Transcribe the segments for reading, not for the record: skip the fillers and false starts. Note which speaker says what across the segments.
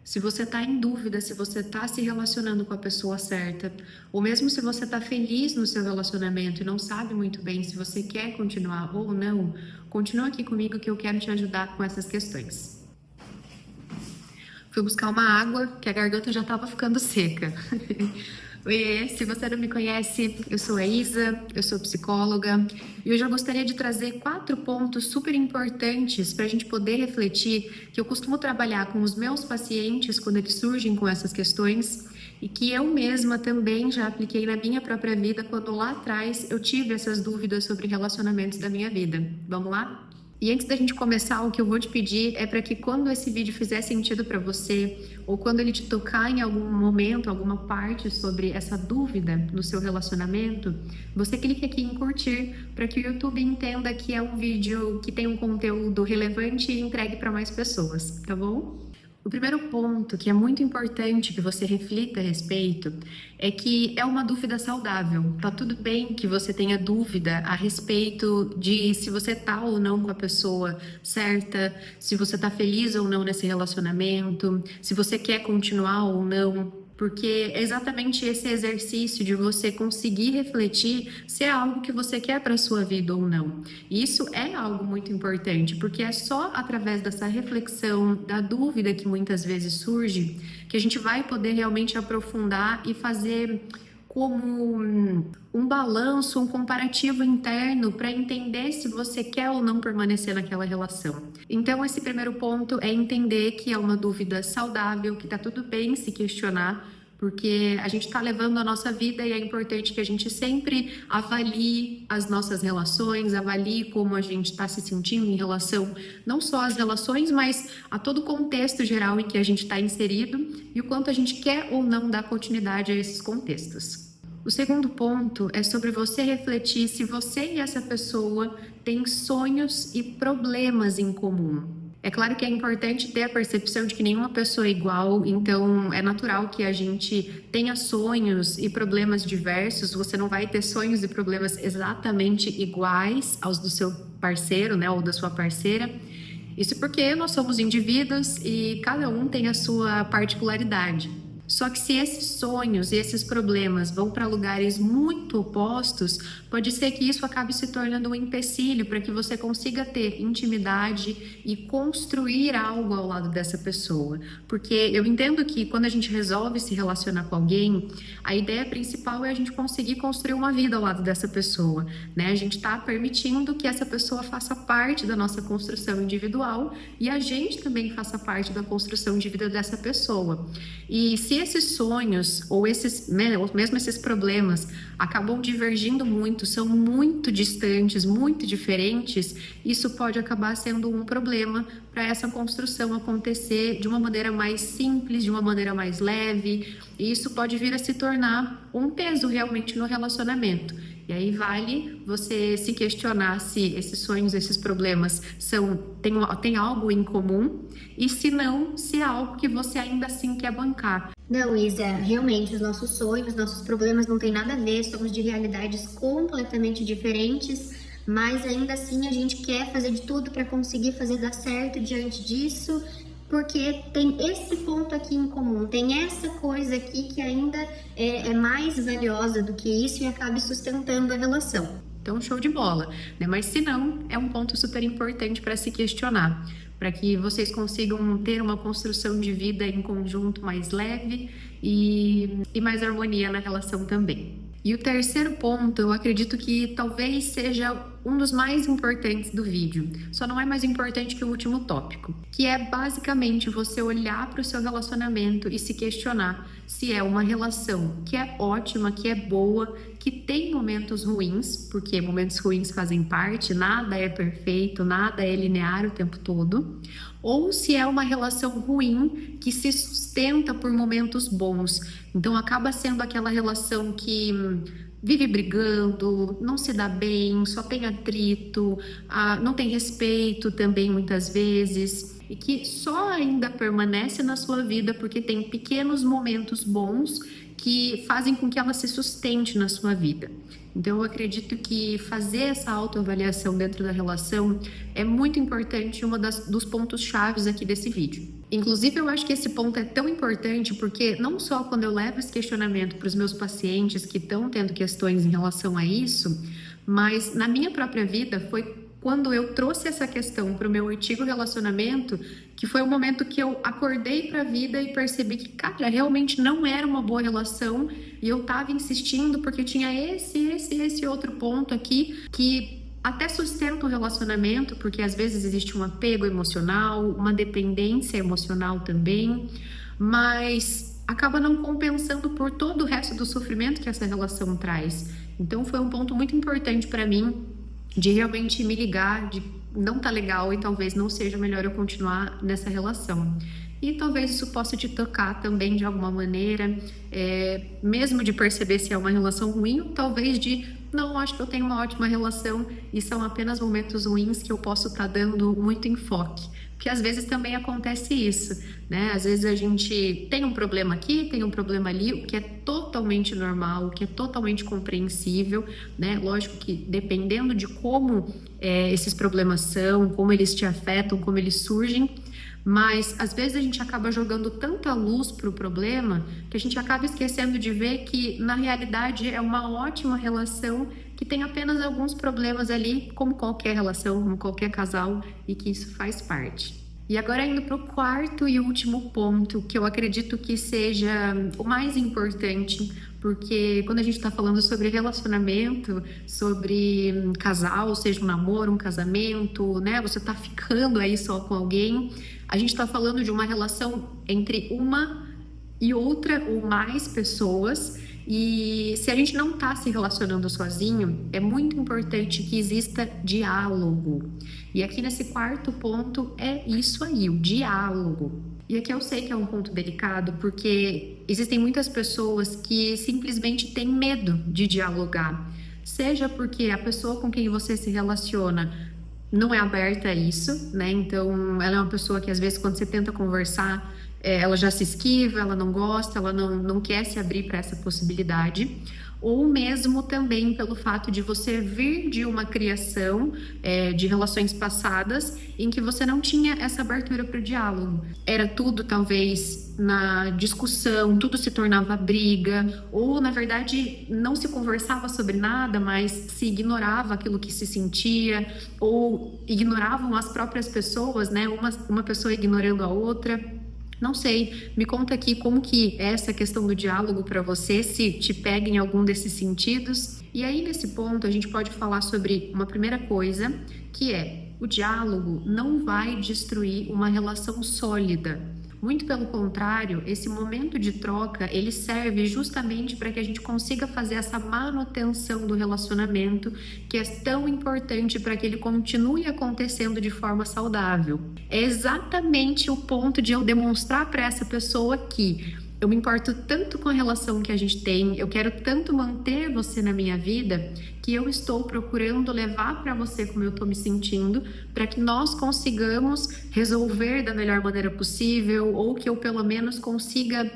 Speaker 1: Se você está em dúvida se você está se relacionando com a pessoa certa, ou mesmo se você está feliz no seu relacionamento e não sabe muito bem se você quer continuar ou não, continua aqui comigo que eu quero te ajudar com essas questões. Fui buscar uma água, que a garganta já estava ficando seca. Oiê, se você não me conhece, eu sou a Isa, eu sou psicóloga e hoje eu gostaria de trazer 4 pontos super importantes para a gente poder refletir, que eu costumo trabalhar com os meus pacientes quando eles surgem com essas questões e que eu mesma também já apliquei na minha própria vida quando lá atrás eu tive essas dúvidas sobre relacionamentos da minha vida. Vamos lá? E antes da gente começar, o que eu vou te pedir é para que quando esse vídeo fizer sentido para você, ou quando ele te tocar em algum momento, alguma parte sobre essa dúvida no seu relacionamento, você clique aqui em curtir para que o YouTube entenda que é um vídeo que tem um conteúdo relevante e entregue para mais pessoas, tá bom? O primeiro ponto que é muito importante que você reflita a respeito é que é uma dúvida saudável. Tá tudo bem que você tenha dúvida a respeito de se você tá ou não com a pessoa certa, se você tá feliz ou não nesse relacionamento, se você quer continuar ou não. Porque é exatamente esse exercício de você conseguir refletir se é algo que você quer para a sua vida ou não. E isso é algo muito importante, porque é só através dessa reflexão, da dúvida que muitas vezes surge, que a gente vai poder realmente aprofundar e fazer como um balanço, um comparativo interno para entender se você quer ou não permanecer naquela relação. Então, esse primeiro ponto é entender que é uma dúvida saudável, que tá tudo bem se questionar, porque a gente está levando a nossa vida e é importante que a gente sempre avalie as nossas relações, avalie como a gente está se sentindo em relação não só às relações, mas a todo o contexto geral em que a gente está inserido e o quanto a gente quer ou não dar continuidade a esses contextos. O segundo ponto é sobre você refletir se você e essa pessoa têm sonhos e problemas em comum. É claro que é importante ter a percepção de que nenhuma pessoa é igual, então é natural que a gente tenha sonhos e problemas diversos. Você não vai ter sonhos e problemas exatamente iguais aos do seu parceiro, né, ou da sua parceira. Isso porque nós somos indivíduos e cada um tem a sua particularidade. Só que se esses sonhos e esses problemas vão para lugares muito opostos, pode ser que isso acabe se tornando um empecilho para que você consiga ter intimidade e construir algo ao lado dessa pessoa. Porque eu entendo que quando a gente resolve se relacionar com alguém, a ideia principal é a gente conseguir construir uma vida ao lado dessa pessoa, né? A gente está permitindo que essa pessoa faça parte da nossa construção individual e a gente também faça parte da construção de vida dessa pessoa. E se esses sonhos ou mesmo esses problemas acabam divergindo muito, são muito distantes, muito diferentes, isso pode acabar sendo um problema para essa construção acontecer de uma maneira mais simples, de uma maneira mais leve, e isso pode vir a se tornar um peso realmente no relacionamento. E aí vale você se questionar se esses sonhos, esses problemas têm algo em comum e se não, se é algo que você ainda assim quer bancar.
Speaker 2: Não, Isa, realmente os nossos sonhos, nossos problemas não têm nada a ver, somos de realidades completamente diferentes, mas ainda assim a gente quer fazer de tudo para conseguir fazer dar certo diante disso, porque tem esse ponto aqui em comum, tem essa coisa aqui que ainda é mais valiosa do que isso e acaba sustentando a relação.
Speaker 1: Então, show de bola, né? Mas se não, é um ponto super importante para se questionar, para que vocês consigam ter uma construção de vida em conjunto mais leve e mais harmonia na relação também. E o terceiro ponto, eu acredito que talvez seja um dos mais importantes do vídeo, só não é mais importante que o último tópico, que é basicamente você olhar para o seu relacionamento e se questionar se é uma relação que é ótima, que é boa, que tem momentos ruins, porque momentos ruins fazem parte, nada é perfeito, nada é linear o tempo todo, ou se é uma relação ruim que se sustenta por momentos bons. Então acaba sendo aquela relação que vive brigando, não se dá bem, só tem atrito, não tem respeito também muitas vezes, e que só ainda permanece na sua vida porque tem pequenos momentos bons que fazem com que ela se sustente na sua vida. Então eu acredito que fazer essa autoavaliação dentro da relação é muito importante, dos pontos chaves aqui desse vídeo. Inclusive, eu acho que esse ponto é tão importante porque não só quando eu levo esse questionamento para os meus pacientes que estão tendo questões em relação a isso, mas na minha própria vida foi quando eu trouxe essa questão para o meu antigo relacionamento, que foi o momento que eu acordei para a vida e percebi que, cara, realmente não era uma boa relação e eu tava insistindo porque tinha esse outro ponto aqui que até sustenta o relacionamento, porque às vezes existe um apego emocional, uma dependência emocional também, mas acaba não compensando por todo o resto do sofrimento que essa relação traz. Então foi um ponto muito importante para mim de realmente me ligar, de não tá legal e talvez não seja melhor eu continuar nessa relação. E talvez isso possa te tocar também de alguma maneira, mesmo de perceber se é uma relação ruim, ou talvez de, não, acho que eu tenho uma ótima relação e são apenas momentos ruins que eu posso estar dando muito enfoque. Porque às vezes também acontece isso, né? Às vezes a gente tem um problema aqui, tem um problema ali, o que é totalmente normal, o que é totalmente compreensível, né? Lógico que dependendo de como esses problemas são, como eles te afetam, como eles surgem, mas às vezes a gente acaba jogando tanta luz para o problema que a gente acaba esquecendo de ver que na realidade é uma ótima relação que tem apenas alguns problemas ali, como qualquer relação, como qualquer casal, e que isso faz parte. E agora indo para o quarto e último ponto, que eu acredito que seja o mais importante, porque quando a gente está falando sobre relacionamento, sobre casal, seja um namoro, um casamento, né? Você tá ficando aí só com alguém, a gente está falando de uma relação entre uma e outra ou mais pessoas. E se a gente não está se relacionando sozinho, é muito importante que exista diálogo. E aqui nesse quarto ponto é isso aí, o diálogo. E aqui eu sei que é um ponto delicado, porque existem muitas pessoas que simplesmente têm medo de dialogar. Seja porque a pessoa com quem você se relaciona não é aberta a isso, né? Então, ela é uma pessoa que às vezes quando você tenta conversar, ela já se esquiva, ela não gosta, ela não quer se abrir para essa possibilidade. Ou mesmo também pelo fato de você vir de uma criação de relações passadas em que você não tinha essa abertura para o diálogo. Era tudo talvez na discussão, tudo se tornava briga, ou na verdade não se conversava sobre nada, mas se ignorava aquilo que se sentia, ou ignoravam as próprias pessoas, né? Uma pessoa ignorando a outra. Não sei, me conta aqui como que é essa questão do diálogo para você, se te pega em algum desses sentidos. E aí, nesse ponto, a gente pode falar sobre uma primeira coisa, que é o diálogo não vai destruir uma relação sólida. Muito pelo contrário, esse momento de troca, ele serve justamente para que a gente consiga fazer essa manutenção do relacionamento, que é tão importante para que ele continue acontecendo de forma saudável. É exatamente o ponto de eu demonstrar para essa pessoa que eu me importo tanto com a relação que a gente tem, eu quero tanto manter você na minha vida, que eu estou procurando levar para você como eu estou me sentindo, para que nós consigamos resolver da melhor maneira possível, ou que eu pelo menos consiga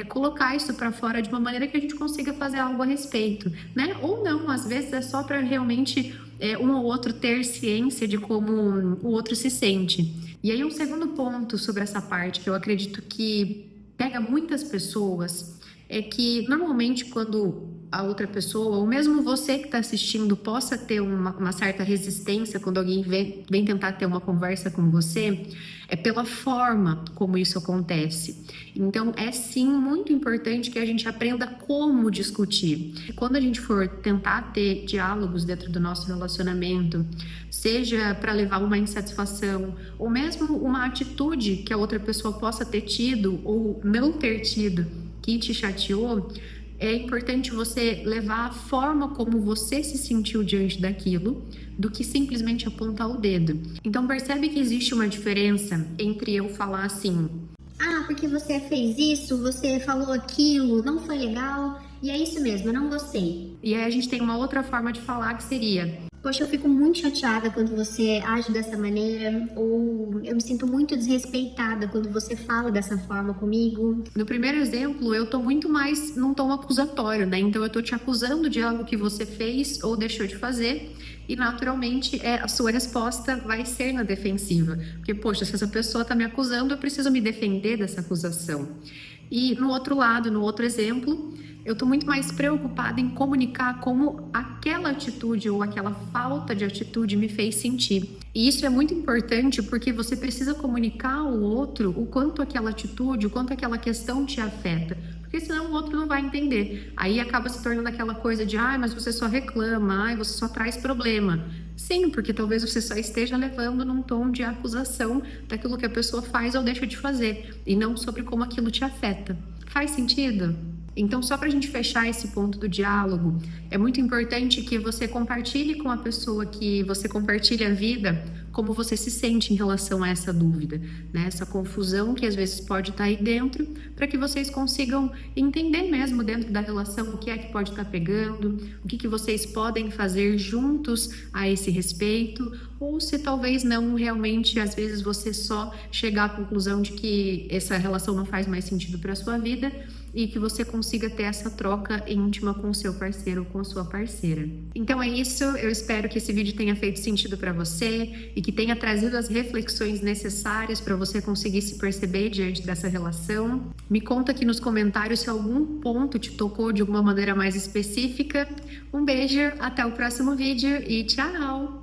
Speaker 1: colocar isso para fora de uma maneira que a gente consiga fazer algo a respeito, né? Ou não, às vezes é só para realmente um ou outro ter ciência de como o outro se sente. E aí um segundo ponto sobre essa parte que eu acredito que pega muitas pessoas é que normalmente quando a outra pessoa, ou mesmo você que está assistindo, possa ter uma certa resistência quando alguém vem tentar ter uma conversa com você, é pela forma como isso acontece. Então é sim muito importante que a gente aprenda como discutir. Quando a gente for tentar ter diálogos dentro do nosso relacionamento, seja para levar uma insatisfação, ou mesmo uma atitude que a outra pessoa possa ter tido ou não ter tido, que te chateou, é importante você levar a forma como você se sentiu diante daquilo, do que simplesmente apontar o dedo. Então percebe que existe uma diferença entre eu falar assim:
Speaker 2: ah, porque você fez isso, você falou aquilo, não foi legal, e é isso mesmo, eu não gostei.
Speaker 1: E aí a gente tem uma outra forma de falar que seria:
Speaker 2: poxa, eu fico muito chateada quando você age dessa maneira, ou eu me sinto muito desrespeitada quando você fala dessa forma comigo.
Speaker 1: No primeiro exemplo, eu tô muito mais num tom acusatório, né? Então eu tô te acusando de algo que você fez ou deixou de fazer, e naturalmente a sua resposta vai ser na defensiva. Porque, poxa, se essa pessoa está me acusando, eu preciso me defender dessa acusação. E no outro lado, no outro exemplo, eu estou muito mais preocupada em comunicar como aquela atitude ou aquela falta de atitude me fez sentir. E isso é muito importante porque você precisa comunicar ao outro o quanto aquela atitude, o quanto aquela questão te afeta. Porque senão o outro não vai entender. Aí acaba se tornando aquela coisa de, mas você só reclama, você só traz problema. Sim, porque talvez você só esteja levando num tom de acusação daquilo que a pessoa faz ou deixa de fazer, e não sobre como aquilo te afeta. Faz sentido? Então, só para a gente fechar esse ponto do diálogo, é muito importante que você compartilhe com a pessoa que você compartilha a vida como você se sente em relação a essa dúvida, né? Essa confusão que às vezes pode estar aí dentro, para que vocês consigam entender mesmo dentro da relação o que é que pode estar pegando, o que vocês podem fazer juntos a esse respeito, ou se talvez não realmente, às vezes você só chegar à conclusão de que essa relação não faz mais sentido para a sua vida e que você consiga ter essa troca íntima com o seu parceiro ou com a sua parceira. Então é isso, eu espero que esse vídeo tenha feito sentido para você e que tenha trazido as reflexões necessárias para você conseguir se perceber diante dessa relação. Me conta aqui nos comentários se algum ponto te tocou de alguma maneira mais específica. Um beijo, até o próximo vídeo e tchau!